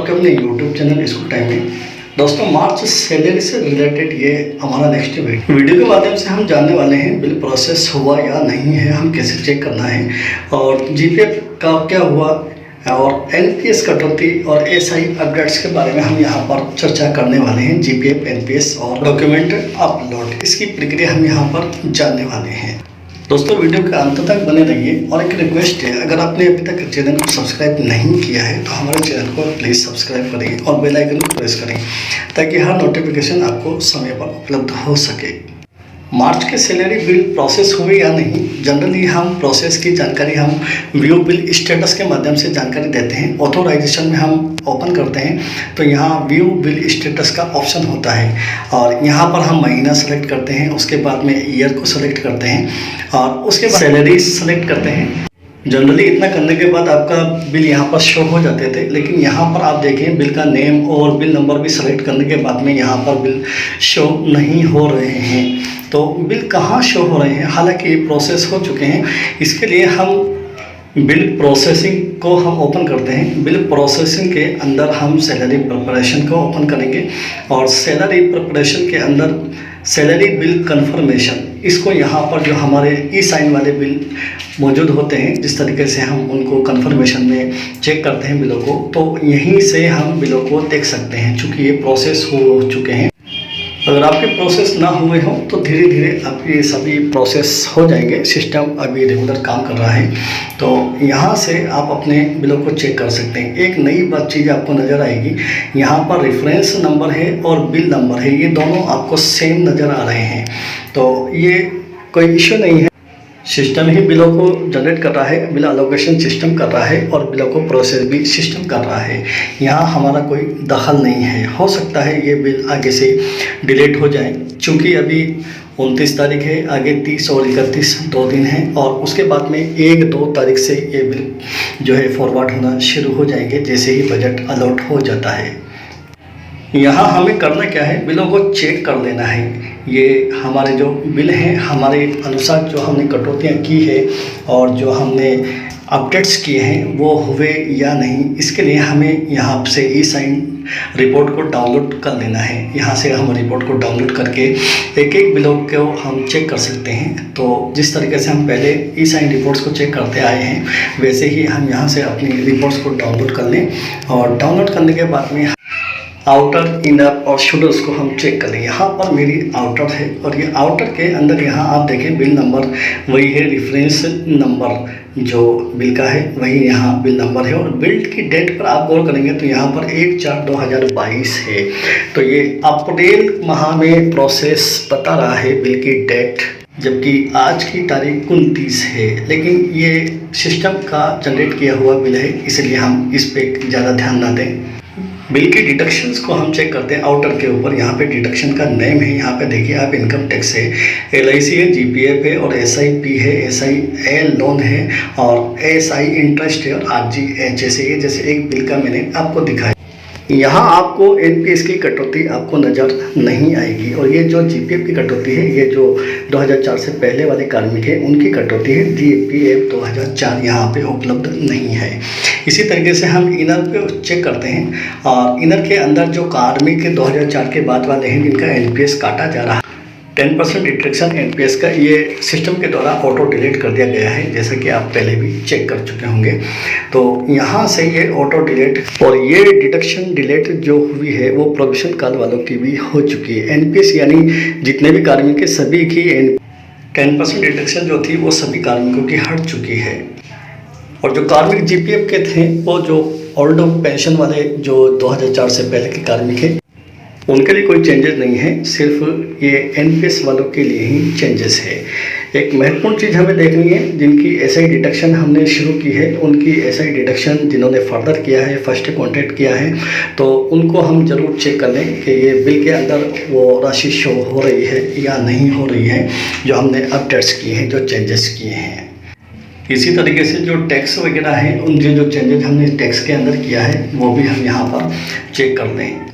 आपके अपने YouTube channel school time में। दोस्तों, मार्च सैलरी से रिलेटेड ये हमारा नेक्स्ट वीडियो के माध्यम से हम जानने वाले हैं बिल प्रोसेस हुआ या नहीं है, हम कैसे चेक करना है और जीपीएफ का क्या हुआ और एनपीएस कटौती और एसआई अपडेट्स के बारे में हम यहाँ पर चर्चा करने वाले हैं। जीपीएफ, एनपीएस और डॉक्यूमेंट अपलोड, इसकी प्रक्रिया हम यहाँ पर जानने वाले हैं। दोस्तों, वीडियो के अंत तक बने रहिए और एक रिक्वेस्ट है, अगर आपने अभी तक चैनल को सब्सक्राइब नहीं किया है तो हमारे चैनल को प्लीज़ सब्सक्राइब करें और बेल आइकन को प्रेस करें ताकि हर नोटिफिकेशन आपको समय पर उपलब्ध हो सके। मार्च के सैलरी बिल प्रोसेस हुए या नहीं, जनरली हम प्रोसेस की जानकारी हम व्यू बिल स्टेटस के माध्यम से जानकारी देते हैं। ऑथोराइजेशन में हम ओपन करते हैं तो यहाँ व्यू बिल स्टेटस का ऑप्शन होता है और यहाँ पर हम महीना सेलेक्ट करते हैं, उसके बाद में ईयर को सेलेक्ट करते हैं और उसके बाद सैलरी सेलेक्ट करते हैं। जनरली इतना करने के बाद आपका बिल यहाँ पर शो हो जाते थे, लेकिन यहाँ पर आप देखें बिल का नेम और बिल नंबर भी सेलेक्ट करने के बाद में यहाँ पर बिल शो नहीं हो रहे हैं। तो बिल कहाँ शो हो रहे हैं, हालांकि प्रोसेस हो चुके हैं। इसके लिए हम बिल प्रोसेसिंग को हम ओपन करते हैं। बिल प्रोसेसिंग के अंदर हम सैलरी प्रिपरेशन को ओपन करेंगे और सैलरी प्रिपरेशन के अंदर सैलरी बिल कंफर्मेशन, इसको यहाँ पर जो हमारे ई साइन वाले बिल मौजूद होते हैं, जिस तरीके से हम उनको कंफर्मेशन में चेक करते हैं बिलों को, तो यहीं से हम बिलों को देख सकते हैं। चूँकि ये प्रोसेस हो चुके हैं, अगर आपके प्रोसेस ना हुए हो तो धीरे धीरे आपके सभी प्रोसेस हो जाएंगे। सिस्टम अभी रेगुलर काम कर रहा है, तो यहाँ से आप अपने बिलों को चेक कर सकते हैं। एक नई बात चीज़ आपको नज़र आएगी, यहाँ पर रेफरेंस नंबर है और बिल नंबर है, ये दोनों आपको सेम नज़र आ रहे हैं। तो ये कोई इशू नहीं है, सिस्टम ही बिलों को जनरेट कर रहा है, बिल एलोकेशन सिस्टम कर रहा है और बिलों को प्रोसेस भी सिस्टम कर रहा है। यहाँ हमारा कोई दखल नहीं है। हो सकता है ये बिल आगे से डिलीट हो जाए, चूँकि अभी 29 तारीख है, आगे 30 और 31 2 दिन हैं और उसके बाद में 1-2 तारीख से ये बिल जो है फॉरवर्ड होना शुरू हो जाएंगे, जैसे ही बजट अलॉट हो जाता है। यहाँ हमें करना क्या है, बिलों को चेक कर लेना है। ये हमारे जो बिल हैं, हमारे अनुसार जो हमने कटौतियाँ की है और जो हमने अपडेट्स किए हैं वो हुए या नहीं, इसके लिए हमें यहाँ से ई साइन रिपोर्ट को डाउनलोड कर लेना है। यहाँ से हम रिपोर्ट को डाउनलोड करके एक एक बिलों को हम चेक कर सकते हैं। तो जिस तरीके से हम पहले ई साइन रिपोर्ट्स को चेक करते आए हैं, वैसे ही हम यहाँ से अपनी रिपोर्ट्स को डाउनलोड कर लें और डाउनलोड करने के बाद में आउटर, इनर और शूडर्स को हम चेक करें। यहाँ पर मेरी आउटर है और ये आउटर के अंदर यहाँ आप देखें बिल नंबर वही है, रेफरेंस नंबर जो बिल का है वही यहाँ बिल नंबर है और बिल की डेट पर आप गौर करेंगे तो यहाँ पर 1/4/2022 है। तो ये अप्रैल माह में प्रोसेस बता रहा है बिल की डेट, जबकि आज की तारीख 29 है, लेकिन ये सिस्टम का जनरेट किया हुआ बिल है, इसलिए हम इस पर ज़्यादा ध्यान ना दें। बिल की डिडक्शंस को हम चेक करते हैं। आउटर के ऊपर यहाँ पे डिडक्शन का नेम है, यहाँ पे देखिए आप, इनकम टैक्स है, LIC है, GPF है और SIP है, SIL लोन है और SI इंटरेस्ट है और RGH जैसे एक बिल का मैंने आपको दिखाया। यहाँ आपको NPS की कटौती आपको नज़र नहीं आएगी और ये जो GPF की कटौती है, ये जो 2004 से पहले वाले कार्मिक है उनकी कटौती है। GPF 2004 यहाँ पे उपलब्ध नहीं है। इसी तरीके से हम इनर पे चेक करते हैं और इनर के अंदर जो कार्मिक 2004 के बाद वाले हैं जिनका NPS काटा जा रहा है, 10% डिडक्शन NPS का ये सिस्टम के द्वारा ऑटो डिलीट कर दिया गया है, जैसा कि आप पहले भी चेक कर चुके होंगे। तो यहाँ से ये ऑटो डिलीट और ये डिडक्शन डिलीट जो हुई है वो प्रोविशन काल वालों की भी हो चुकी है। NPS यानी जितने भी कार्मिक के सभी की 10% डिडक्शन जो थी वो सभी कार्मिकों की हट चुकी है। और जो कार्मिक GPF के थे वो जो ओल्ड पेंशन वाले जो 2004 से पहले के कार्मिक हैं उनके लिए कोई चेंजेस नहीं है, सिर्फ ये NPS वालों के लिए ही चेंजेस है। एक महत्वपूर्ण चीज़ हमें देखनी है, जिनकी SI डिडक्शन हमने शुरू की है उनकी SI डिडक्शन जिन्होंने फर्दर किया है, फर्स्ट कॉन्टैक्ट किया है, तो उनको हम ज़रूर चेक कर लें कि ये बिल के अंदर वो राशि शो हो रही है या नहीं हो रही है जो हमने अपडेट्स किए हैं, जो चेंजेस किए हैं। इसी तरीके से जो टैक्स वगैरह हैं, उनके जो चेंजेस हमने टैक्स के अंदर किया है वो भी हम यहाँ पर चेक कर लें।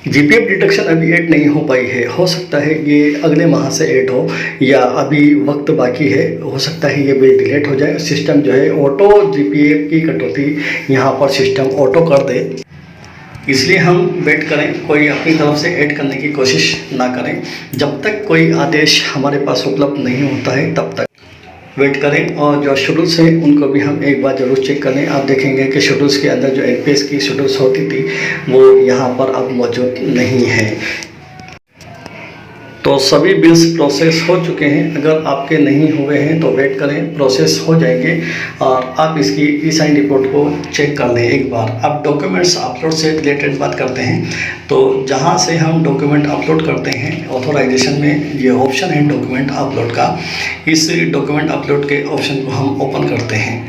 GPF डिडक्शन अभी ऐड नहीं हो पाई है, हो सकता है ये अगले माह से ऐड हो या अभी वक्त बाकी है, हो सकता है ये बिल डिलीट हो जाए। सिस्टम जो है ऑटो GPF की कटौती यहाँ पर सिस्टम ऑटो कर दे। इसलिए हम वेट करें, कोई अपनी तरफ से ऐड करने की कोशिश ना करें। जब तक कोई आदेश हमारे पास उपलब्ध नहीं होता है तब तक वेट करें। और जो शेड्यूल्स हैं उनको भी हम एक बार ज़रूर चेक कर लें। आप देखेंगे कि शेड्यूल्स के अंदर जो एनपीएस की शेड्यूल्स होती थी वो यहाँ पर अब मौजूद नहीं है। तो सभी बिल्स प्रोसेस हो चुके हैं। अगर आपके नहीं हुए हैं तो वेट करें, प्रोसेस हो जाएंगे और आप इसकी ई-साइन रिपोर्ट को चेक कर लें एक बार। अब डॉक्यूमेंट्स अपलोड से रिलेटेड बात करते हैं। तो जहां से हम डॉक्यूमेंट अपलोड करते हैं, ऑथोराइजेशन में ये ऑप्शन है डॉक्यूमेंट अपलोड का। इस डॉक्यूमेंट अपलोड के ऑप्शन को हम ओपन करते हैं।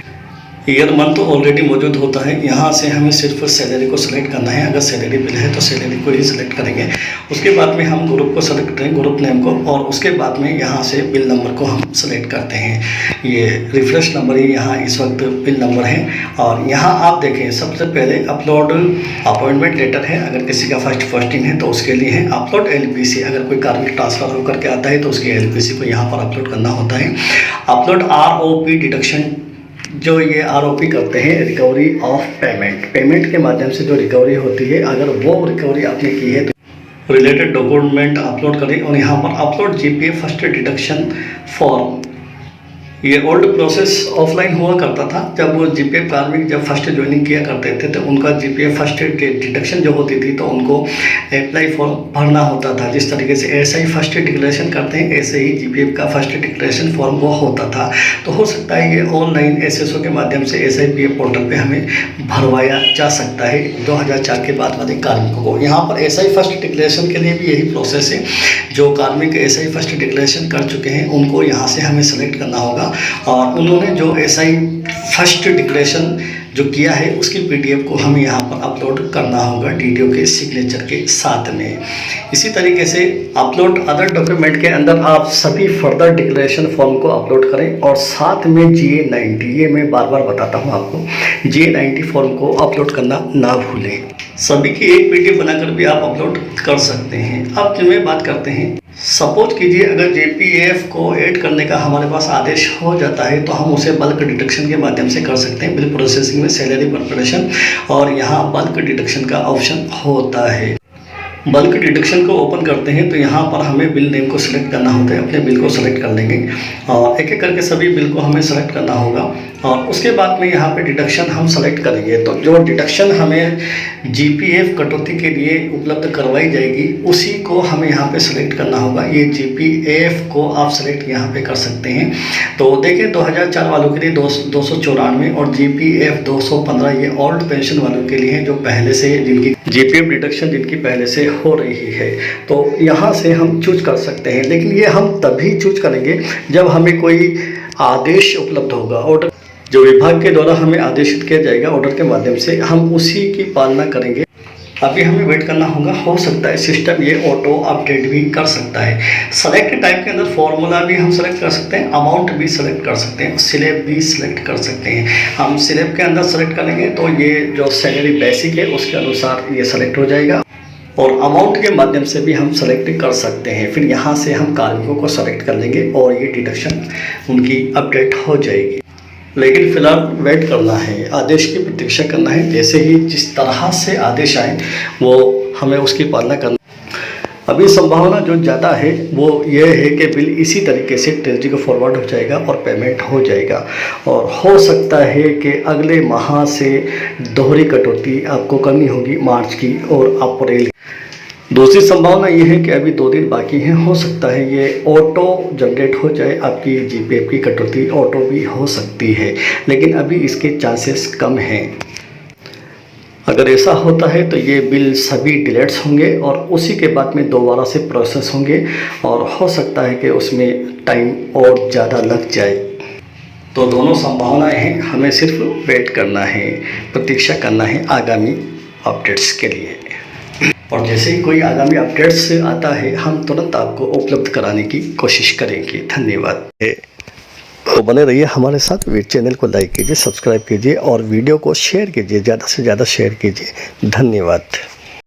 ईयर मंथ तो ऑलरेडी मौजूद होता है। यहाँ से हमें सिर्फ सैलरी को सेलेक्ट करना है। अगर सैलरी बिल है तो सैलरी को ही सिलेक्ट करेंगे। उसके बाद में हम ग्रुप को सेलेक्ट करें, ग्रुप नेम को, और उसके बाद में यहाँ से बिल नंबर को हम सेलेक्ट करते हैं। ये रिफ्रेश नंबर ही यहाँ इस वक्त बिल नंबर है। और यहाँ आप देखें सबसे पहले अपलोड अपॉइंटमेंट लेटर है, अगर किसी का फर्स्ट पोस्टिंग है तो उसके लिए है। अपलोड एलपीसी, अगर कोई कार्मिक ट्रांसफ़र होकर के आता है तो उसके एलपीसी को यहाँ पर अपलोड करना होता है। अपलोड आरओपी डिडक्शन, जो ये आरओपी करते हैं, रिकवरी ऑफ पेमेंट, पेमेंट के माध्यम से जो रिकवरी होती है, अगर वो रिकवरी आपने की है तो रिलेटेड डॉक्यूमेंट अपलोड करें। और यहाँ पर upload GPF first deduction form. ये ओल्ड प्रोसेस ऑफलाइन हुआ करता था। जब वो जीपीएफ कार्मिक जब फर्स्ट ज्वाइनिंग किया करते थे तो उनका जीपीएफ फर्स्ट डिडक्शन जो होती थी तो उनको अप्लाई फॉर्म भरना होता था। जिस तरीके से एसआई फर्स्ट डिक्लेरेशन करते हैं ऐसे ही जीपीएफ का फर्स्ट डिक्लेरेशन फॉर्म वो होता था। तो हो सकता है ये ऑनलाइन एसएसओ के माध्यम से एसआईपीएफ पोर्टल पे हमें भरवाया जा सकता है 2004 के बाद वाले कार्मिकों को। यहाँ पर एसआई फर्स्ट डिक्लेरेशन के लिए भी यही प्रोसेस है। जो कार्मिक एसआई फर्स्ट डिक्लेरेशन कर चुके हैं उनको यहाँ से हमें सेलेक्ट करना होगा और उन्होंने जो एसआई फर्स्ट डिक्लेरेशन जो किया है उसकी पीडीएफ को हमें यहाँ पर अपलोड करना होगा डीडीओ के सिग्नेचर के साथ में। इसी तरीके से अपलोड अदर डॉक्यूमेंट के अंदर आप सभी फर्दर डिक्लेरेशन फॉर्म को अपलोड करें और साथ में GA90, ये मैं बार बार बताता हूँ आपको, GA90 फॉर्म को अपलोड करना ना भूलें। सभी की एक पीडीएफ बनाकर भी आप अपलोड कर सकते हैं। अब जो मैं बात करते हैं, सपोज कीजिए अगर जीपीएफ को ऐड करने का हमारे पास आदेश हो जाता है तो हम उसे बल्क डिडक्शन के माध्यम से कर सकते हैं। बिल प्रोसेसिंग में सैलरी प्रिपरेशन और यहाँ बल्क डिडक्शन का ऑप्शन होता है। बल्क डिडक्शन को ओपन करते हैं तो यहाँ पर हमें बिल नेम को सिलेक्ट करना होता है। अपने बिल को सिलेक्ट कर लेंगे और एक एक करके सभी बिल को हमें सेलेक्ट करना होगा और उसके बाद में यहाँ पे डिडक्शन हम सेलेक्ट करेंगे। तो जो डिडक्शन हमें जीपीएफ कटौती के लिए उपलब्ध करवाई जाएगी उसी को हमें यहाँ पे सेलेक्ट करना होगा। ये जीपीएफ को आप सेलेक्ट यहाँ पे कर सकते हैं। तो देखें 2004 वालों के लिए 294 और जीपीएफ 215 ये ओल्ड पेंशन वालों के लिए हैं जो पहले से जिनकी जीपीएफ डिडक्शन जिनकी पहले से हो रही है। तो यहाँ से हम चूज कर सकते हैं, लेकिन ये हम तभी चूज करेंगे जब हमें कोई आदेश उपलब्ध होगा। ऑर्डर जो विभाग के द्वारा हमें आदेशित किया जाएगा ऑर्डर के माध्यम से, हम उसी की पालना करेंगे। अभी हमें वेट करना होगा। हो सकता है सिस्टम ये ऑटो अपडेट भी कर सकता है। सेलेक्ट टाइप के अंदर फॉर्मूला भी हम सेलेक्ट कर सकते हैं, अमाउंट भी सेलेक्ट कर सकते हैं, स्लैब भी सिलेक्ट कर सकते हैं। हम स्लैब के अंदर सेलेक्ट करेंगे तो ये जो सैलरी बेसिक है उसके अनुसार ये सेलेक्ट हो जाएगा और अमाउंट के माध्यम से भी हम सेलेक्ट कर सकते हैं। फिर यहाँ से हम कार्मिकों को सेलेक्ट कर लेंगे और ये डिडक्शन उनकी अपडेट हो जाएगी। लेकिन फिलहाल वेट करना है, आदेश की प्रतीक्षा करना है। जैसे ही जिस तरह से आदेश आए वो हमें उसकी पालना करना। अभी संभावना जो ज़्यादा है वो ये है कि बिल इसी तरीके से ट्रेजरी को फॉरवर्ड हो जाएगा और पेमेंट हो जाएगा और हो सकता है कि अगले माह से दोहरी कटौती आपको करनी होगी मार्च की और अप्रैल की। दूसरी संभावना ये है कि अभी 2 दिन बाकी हैं, हो सकता है ये ऑटो जनरेट हो जाए, आपकी जीपीएफ की कटौती ऑटो भी हो सकती है, लेकिन अभी इसके चांसेस कम हैं। अगर ऐसा होता है तो ये बिल सभी डिलेट्स होंगे और उसी के बाद में दोबारा से प्रोसेस होंगे और हो सकता है कि उसमें टाइम और ज़्यादा लग जाए। तो दोनों संभावनाएं हैं, हमें सिर्फ वेट करना है, प्रतीक्षा करना है आगामी अपडेट्स के लिए। और जैसे ही कोई आगामी अपडेट्स आता है हम तुरंत आपको उपलब्ध कराने की कोशिश करेंगे। धन्यवाद। तो बने रहिए हमारे साथ। चैनल को लाइक कीजिए, सब्सक्राइब कीजिए और वीडियो को शेयर कीजिए, ज़्यादा से ज़्यादा शेयर कीजिए। धन्यवाद।